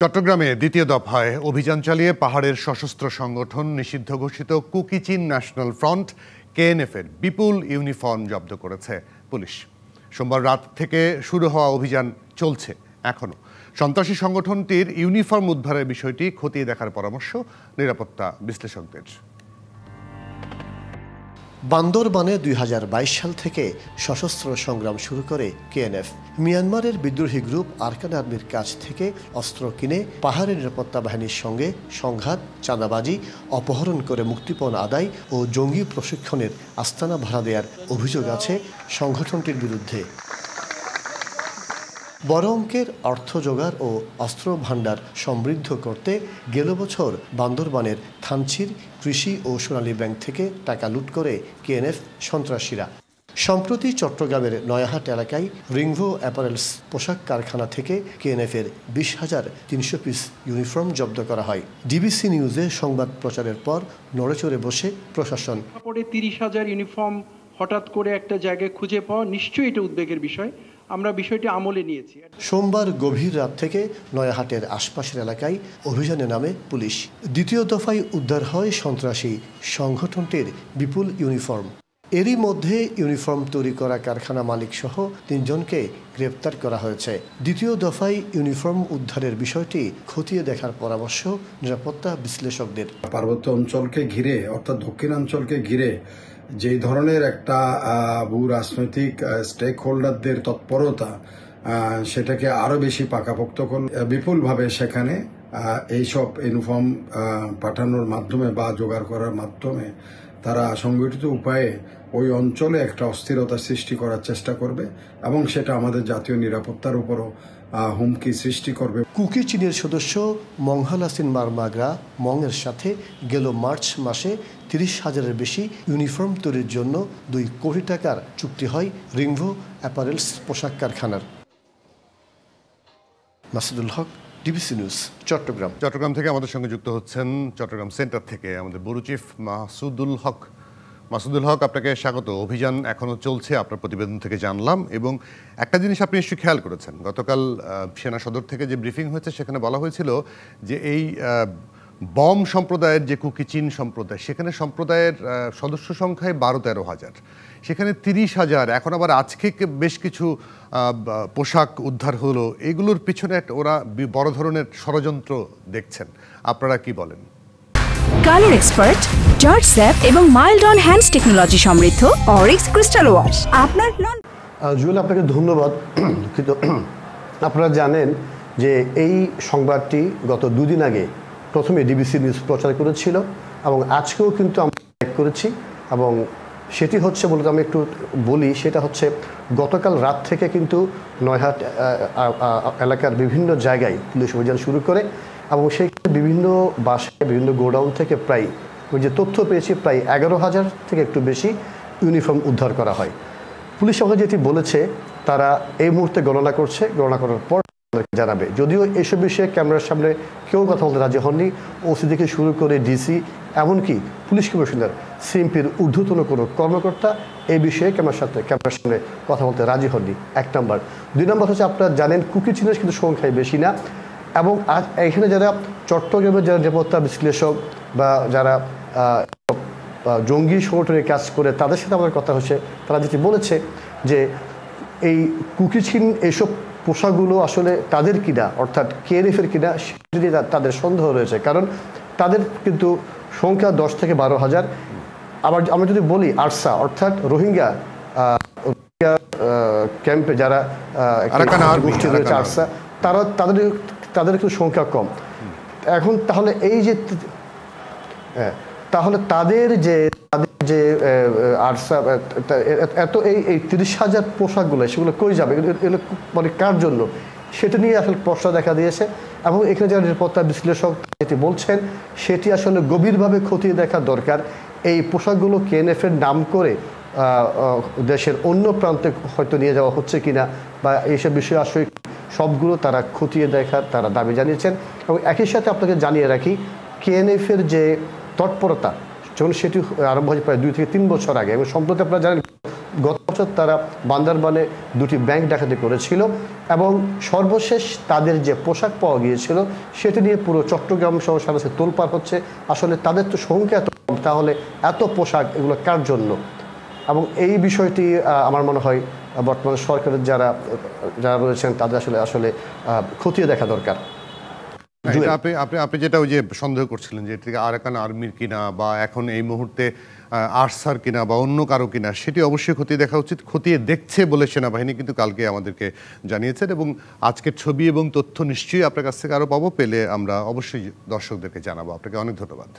চট্টগ্রামে দ্বিতীয় দফায় অভিযান চালিয়ে পাহাড়ের সশস্ত্র সংগঠন নিষিদ্ধ ঘোষিত কুকি-চিন ন্যাশনাল ফ্রন্ট কেএনএফ-এর বিপুল ইউনিফর্ম জব্দ করেছে পুলিশ। সোমবার রাত থেকে শুরু হওয়া অভিযান চলছে এখনও। সন্ত্রাসী সংগঠনটির ইউনিফর্ম উদ্ধারের বিষয়টি খতিয়ে দেখার পরামর্শ নিরাপত্তা বিশ্লেষকদের। বান্দরবানে ২০২২ সাল থেকে সশস্ত্র সংগ্রাম শুরু করে কেএনএফ। মিয়ানমারের বিদ্রোহী গ্রুপ আরকান আর্মির কাছ থেকে অস্ত্র কিনে পাহাড়ের নিরাপত্তা বাহিনীর সঙ্গে সংঘাত, চাঁদাবাজি, অপহরণ করে মুক্তিপণ আদায় ও জঙ্গি প্রশিক্ষণের আস্তানা ভাড়া দেওয়ার অভিযোগ আছে সংগঠনটির বিরুদ্ধে। বড় অঙ্কের অর্থ জোগাড় ও অস্ত্র ভাণ্ডার সমৃদ্ধ করতে গেল বছর বান্দরবানের থানচির কৃষি ও সোনালী ব্যাংক থেকে টাকা লুট করে কেএনএফ সন্ত্রাসীরা। সম্প্রতি চট্টগ্রামের নয়াহাট এলাকায় রিংভো অ্যাপারেলস পোশাক কারখানা থেকে কেএনএফের ২০,৩০০ পিস ইউনিফর্ম জব্দ করা হয়। ডিবিসি নিউজে সংবাদ প্রচারের পর নড়েচড়ে বসে প্রশাসন। ৩০,০০০ ইউনিফর্ম হঠাৎ করে একটা জায়গায় খুঁজে পাওয়া নিশ্চয়ই এটা উদ্বেগের বিষয়। আমরা বিষয়টি আমলে নিয়েছি। সোমবার গভীর রাত থেকে নয়াহাটের আশপাশের এলাকায় অভিযানে নামে পুলিশ। দ্বিতীয় দফায় উদ্ধার হয় সন্ত্রাসী সংগঠনটির বিপুল ইউনিফর্ম। এরই মধ্যে ইউনিফর্ম তৈরি করা কারখানা মালিক সহ ৩ জনকে গ্রেপ্তার করা হয়েছে। দ্বিতীয় দফায় ইউনিফর্ম উদ্ধারের বিষয়টি খতিয়ে দেখার পরামর্শ নিরাপত্তা বিশ্লেষকদের। পার্বত্য অঞ্চলকে ঘিরে অর্থাৎ দক্ষিণাঞ্চলকে ঘিরে যে ধরনের একটা ভূ রাজনৈতিক স্টেক হোল্ডারদের তৎপরতা, সেটাকে আরো বেশি পাকাপোক্ত করল। বিপুলভাবে সেখানে এইসব ইউনিফর্ম পাঠানোর মাধ্যমে বা জোগাড় করার মাধ্যমে তারা সংগঠিত উপায়ে ওই অঞ্চলে একটা অস্থিরতা সৃষ্টি করার চেষ্টা করবে এবং সেটা আমাদের জাতীয় নিরাপত্তার উপরও হুমকি সৃষ্টি করবে। কুকি চীনের সদস্য মংহালাসিন মারমাগরা মংয়ের সাথে গেল মার্চ মাসে ৩০,০০০-এর বেশি ইউনিফর্ম তৈরির জন্য ২ কোটি টাকার চুক্তি হয় রিংভো অ্যাপারেলস পোশাক কারখানার। মাসুদুল হক, ডিবিসি নিউজ, চট্টগ্রাম। চট্টগ্রাম থেকে আমাদের সঙ্গে যুক্ত হচ্ছেন চট্টগ্রাম সেন্টার থেকে আমাদের ব্যুরো চিফ মাসুদুল হক। মাসুদুল হক, আপনাকে স্বাগত। অভিযান এখনও চলছে, আপনার প্রতিবেদন থেকে জানলাম। এবং একটা জিনিস আপনি নিশ্চয়ই খেয়াল করেছেন, গতকাল সেনা সদর থেকে যে ব্রিফিং হয়েছে সেখানে বলা হয়েছিল যে এই বম সম্প্রদায়ের যে কুকি-চিন সম্প্রদায়, সেখানে সম্প্রদায়ের সদস্য সংখ্যায় ১২-১৩ হাজার, সেখানে ৩০,০০০। এখন আবার আজকে বেশ কিছু পোশাক উদ্ধার হলো। এগুলোর পিছনে ওরা বড় ধরনের ষড়যন্ত্র দেখছেন। আপনারা কি বলেন? কালার এক্সপার্ট, জর্জ স্যাপ এবং মাইল্ড অন হ্যান্ডস টেকনোলজি সমৃদ্ধ অরিক্স ক্রিস্টাল ওয়াশ আপনার জুয়েল, আপনাকে ধন্যবাদ। কিন্তু আপনারা জানেন যে এই সংবাদটি গত 2 দিন আগে প্রথমে ডিবিসি নিউজ প্রচার করেছিল এবং আজকেও কিন্তু আমরা করেছি। এবং সেটি হচ্ছে বলতে আমি একটু বলি, সেটা হচ্ছে গতকাল রাত থেকে কিন্তু নয়হাট এলাকার বিভিন্ন জায়গায় পুলিশ অভিযান শুরু করে এবং সেই বিভিন্ন বাসায় বিভিন্ন গোডাউন থেকে প্রায়, ওই যে তথ্য পেয়েছি, প্রায় 11,000 থেকে একটু বেশি ইউনিফর্ম উদ্ধার করা হয়। পুলিশ আমাকে যেটি বলেছে, তারা এই মুহূর্তে গণনা করছে, গণনা করার পর জানাবে। যদিও এসব বিষয়ে ক্যামেরার সামনে কেউ কথা বলতে রাজি হননি। ওসি থেকে শুরু করে ডিসি, এমনকি পুলিশ কমিশনার, সিএমপির ঊর্ধ্বতন কোনো কর্মকর্তা এই বিষয়ে ক্যামেরার সামনে কথা বলতে রাজি হননি। 1 নম্বর। 2 নম্বর হচ্ছে, আপনারা জানেন কুকি-চিনের কিন্তু সংখ্যায় বেশি না। এবং আজ এখানে যারা চট্টগ্রামের যারা নিরাপত্তা বিশ্লেষক বা যারা জঙ্গি সংগঠনের কাজ করে, তাদের সাথে আমার কথা হচ্ছে, তারা যেটি বলেছে যে এই কুকি-চিন এইসব পোশাকগুলো আসলে তাদের কিনা, অর্থাৎ কেএনএফের কিনা, সেটি তাদের সন্দেহ রয়েছে। কারণ তাদের কিন্তু সংখ্যা 10 থেকে 12,000। আবার আমরা যদি বলি আরসা, অর্থাৎ রোহিঙ্গা ক্যাম্পে যারা গোষ্ঠী রয়েছে আরসা, তাদের একটু সংখ্যা কম। এখন তাহলে এই যে তাদের যে আরসা এত এই 30,000 পোশাকগুলো, সেগুলো কই যাবে, এগুলো মানে কার জন্য, সেটা নিয়ে আসলে প্রশ্ন দেখা দিয়েছে। এবং এখানে যারা নিরাপত্তা বিশ্লেষক যেটি বলছেন, সেটি আসলে গভীরভাবে খতিয়ে দেখা দরকার। এই পোশাকগুলো কেএনএফের নাম করে দেশের অন্য প্রান্তে হয়তো নিয়ে যাওয়া হচ্ছে কিনা, বা এইসব বিষয়ে আসলে সবগুলো তারা খতিয়ে দেখার তারা দাবি জানিয়েছেন। এবং একই সাথে আপনাকে জানিয়ে রাখি, কেএনএফের যে তৎপরতা, যখন সেটি আরম্ভ হয়েছে প্রায় 2 থেকে 3 বছর আগে, এবং সম্প্রতি আপনারা জানেন গত বছর তারা বান্দরবানে 2টি ব্যাংক ডাকাতি করেছিল। এবং সর্বশেষ তাদের যে পোশাক পাওয়া গিয়েছিল সেটি নিয়ে পুরো চট্টগ্রাম সহ সারা দেশে তোলপাড় হচ্ছে। আসলে তাদের তো সংখ্যা এত কম, তাহলে এত পোশাক এগুলো কার জন্য? এবং এই বিষয়টি আমার মনে হয় বর্তমান সরকারের যারা রয়েছেন তাদের আসলে খতিয়ে দেখা দরকার। আপনি যেটা ওই যে সন্দেহ করছিলেন যে এটি আরাকান আর্মির কিনা বা এখন এই মুহূর্তে আরসার কিনা বা অন্য কারো কিনা, সেটি অবশ্যই খতিয়ে দেখা উচিত। খতিয়ে দেখছে বলে সেনাবাহিনী কিন্তু কালকে আমাদেরকে জানিয়েছেন, এবং আজকের ছবি এবং তথ্য নিশ্চয়ই আপনার কাছ থেকে আরও পাবো, পেলে আমরা অবশ্যই দর্শকদেরকে জানাবো। আপনাকে অনেক ধন্যবাদ।